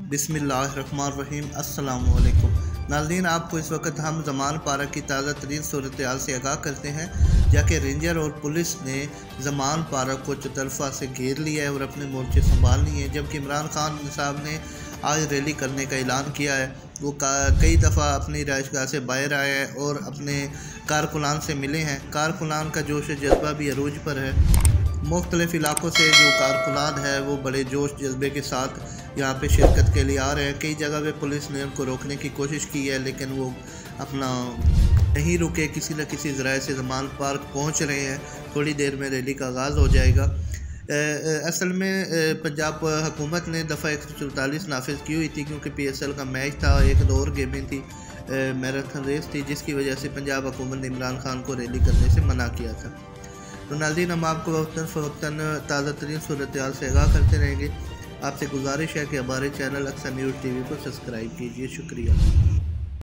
बिस्मिल्लाहिर्रहमानिर्रहीम। अस्सलामुअलैकुम नाज़रीन, आपको इस वक्त हम ज़मान पार्क की ताज़ा तरीन सूरत हाल से आगाह करते हैं, जाके रेंजर और पुलिस ने ज़मान पार्क को चौतरफा से घेर लिया है और अपने मोर्चे संभाल लिए हैं। जबकि इमरान खान साहब ने आज रैली करने का ऐलान किया है। वो कई दफ़ा अपनी रिहाइशगाह से बाहर आए हैं और अपने कारकुनान से मिले हैं। कारकुनान का जोश जज्बा भी अरूज पर है। मुख्तलिफ़ इलाक़ों से जो कारकुनान है वो बड़े जोश जज्बे के साथ यहाँ पे शिरकत के लिए आ रहे हैं। कई जगह पे पुलिस ने उनको रोकने की कोशिश की है, लेकिन वो अपना नहीं रुके, किसी न किसी ज़राए से ज़मान पार्क पहुँच रहे हैं। थोड़ी देर में रैली का आगाज़ हो जाएगा। असल में पंजाब हुकूमत ने दफ़ा 144 नाफिज की हुई थी, क्योंकि PSL का मैच था, एक दौर गेमिंग थी, मैराथन रेस थी, जिसकी वजह से पंजाब हुकूमत ने इमरान खान को रैली करने से मना किया था। तो नाज़रीन, हम आपको वक्तन ताज़ा तरीन सूरत हाल से आगाह करते रहेंगे। आपसे गुजारिश है कि हमारे चैनल अक्सर न्यूज़ TV को सब्सक्राइब कीजिए। शुक्रिया।